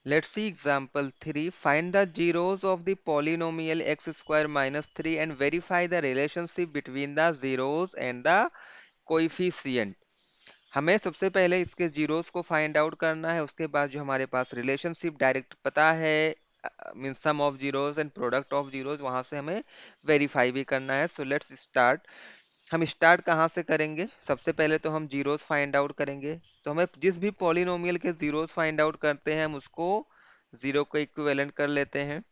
Let's see example 3. Find the zeros of the polynomial x square minus 3 and verify the relationship between the zeros and the coefficient. हमें सबसे पहले इसके zeros को find out करना है, उसके बाद जो हमारे पास रिलेशनशिप डायरेक्ट पता है mean sum of zeros and product of zeros, वहां से हमें वेरीफाई भी करना है. So let's start. हम स्टार्ट कहाँ से करेंगे? सबसे पहले तो हम जीरोस फाइंड आउट करेंगे. तो हमें जिस भी पॉलिनोमियल के जीरोस फाइंड आउट करते हैं हम उसको जीरो को इक्विवेलेंट कर लेते हैं.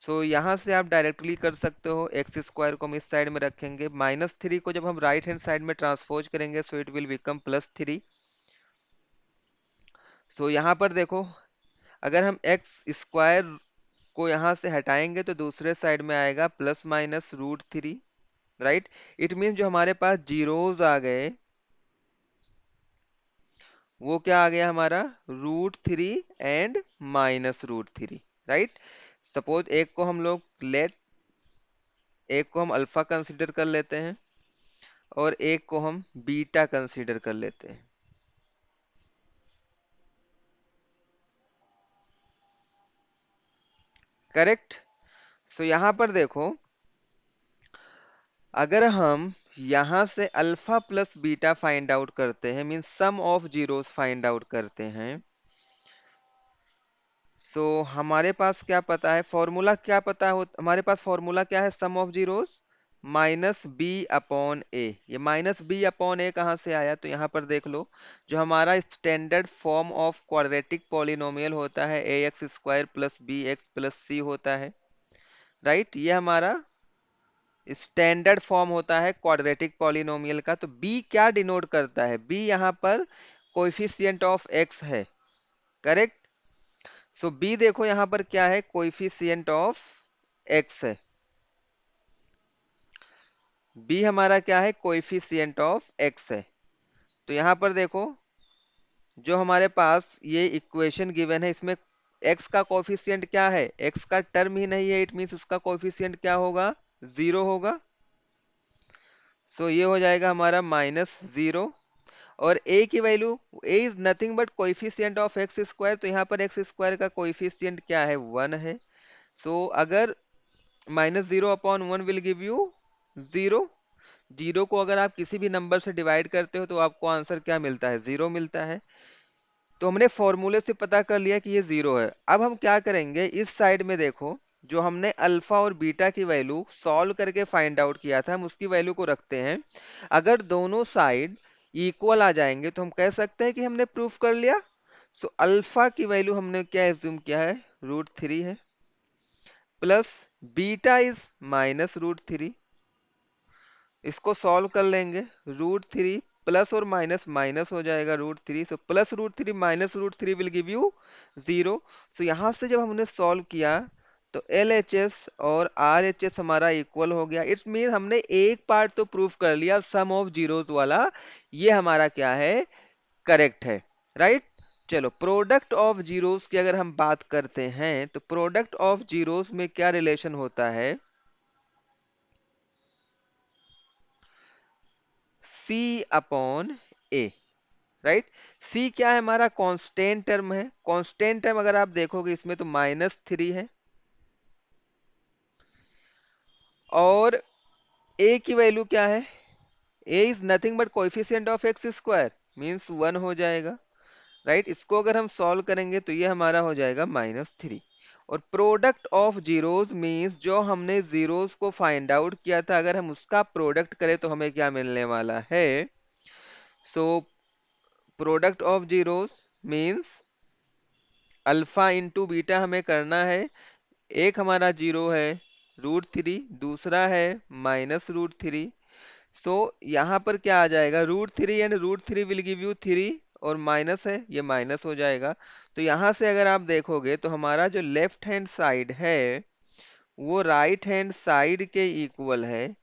सो यहाँ से आप डायरेक्टली कर सकते हो. एक्स स्क्वायर को हम इस साइड में रखेंगे. -3 को जब हम राइट हैंड साइड में ट्रांसपोज करेंगे सो इट विल बिकम +3. सो यहाँ पर देखो, अगर हम एक्स स्क्वायर को यहाँ से हटाएंगे तो दूसरे साइड में आएगा ±√3. राइट. इट मीन जो हमारे पास जीरोज आ गए वो क्या आ गया हमारा? √3 एंड -√3. राइट. सपोज एक को हम अल्फा कंसिडर कर लेते हैं और एक को हम बीटा कंसीडर कर लेते हैं. करेक्ट. सो यहां पर देखो, अगर हम यहां से alpha plus beta find out करते हैं mean sum of zeros find out करते हैं. सो हमारे पास क्या पता है? फॉर्मूला क्या पता है? हमारे पास फॉर्मूला क्या है सम ऑफ जीरोस? -b/a. ये -b/a कहाँ से आया? तो यहाँ पर देख लो, जो हमारा standard form of quadratic polynomial होता है ax² + bx + c होता है. राइट. ये हमारा स्टैंडर्ड फॉर्म होता है क्वाड्रेटिक पॉलिनोमियल का. तो b क्या डिनोट करता है? b यहाँ पर कोएफिशिएंट ऑफ x है. करेक्ट. सो b देखो यहाँ पर क्या है? कोएफिशिएंट ऑफ x है. b हमारा क्या है? कोएफिशिएंट ऑफ x है. तो यहाँ पर देखो, जो हमारे पास ये इक्वेशन गिवन है इसमें x का कोएफिशिएंट क्या है? x का टर्म ही नहीं है. इट मींस उसका कोएफिशिएंट क्या होगा? 0 होगा. सो ये हो जाएगा हमारा -0. और a की value, a is nothing but coefficient of x square. तो यहाँ पर एक्स स्क्वायर का कोएफिशिएंट क्या है? 1 है. सो अगर -0/1 विल गिव यू 0. जीरो को अगर आप किसी भी नंबर से डिवाइड करते हो तो आपको आंसर क्या मिलता है? 0 मिलता है. तो हमने फॉर्मूले से पता कर लिया कि ये 0 है. अब हम क्या करेंगे? इस साइड में देखो, जो हमने अल्फा और बीटा की वैल्यू सॉल्व करके फाइंड आउट किया था हम उसकी वैल्यू को रखते हैं. अगर दोनों साइड इक्वल आ जाएंगे तो हम कह सकते हैं कि हमने प्रूफ कर लिया. सो अल्फा की वैल्यू हमने क्या एज्यूम किया है? √3 है. Plus beta is -√3. इसको सॉल्व कर लेंगे. √3 प्लस और माइनस माइनस हो जाएगा √3. सो +√3 -√3 विल गिव यू 0. सो यहाँ से जब हमने सॉल्व किया तो LHS और RHS हमारा इक्वल हो गया. इट्स मीन हमने एक पार्ट तो प्रूफ कर लिया सम ऑफ जीरोस वाला. ये हमारा क्या है? करेक्ट है. राइट. चलो, प्रोडक्ट ऑफ जीरोस की अगर हम बात करते हैं तो प्रोडक्ट ऑफ जीरोस में क्या रिलेशन होता है? C/A. राइट. सी क्या है? हमारा कांस्टेंट टर्म है. कांस्टेंट टर्म अगर आप देखोगे इसमें तो -3 है. और ए की वैल्यू क्या है? A is nothing but coefficient of x square means 1 हो जाएगा. राइट. इसको अगर हम सॉल्व करेंगे तो ये हमारा हो जाएगा -3. और प्रोडक्ट ऑफ जीरोस मीन्स जो हमने जीरोस को फाइंड आउट किया था अगर हम उसका प्रोडक्ट करें तो हमें क्या मिलने वाला है? So product of zeros means alpha into beta हमें करना है. एक हमारा जीरो है √3, दूसरा है -√3. सो यहाँ पर क्या आ जाएगा? √3 एंड √3 विल गिव यू 3. और माइनस है, ये माइनस हो जाएगा. तो यहाँ से अगर आप देखोगे तो हमारा जो लेफ्ट हैंड साइड है वो राइट हैंड साइड के इक्वल है.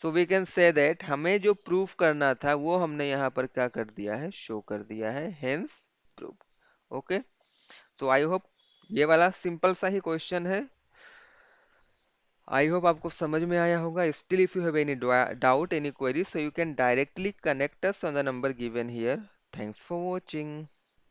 So we can say that हमें जो प्रूफ करना था वो हमने यहाँ पर क्या कर दिया है? शो कर दिया है. Hence proof. ओके. तो आई होप ये वाला सिंपल सा ही क्वेश्चन है. आई होप आपको समझ में आया होगा. Still if you have any doubt, any query, so you can directly connect us on the number given here. Thanks for watching.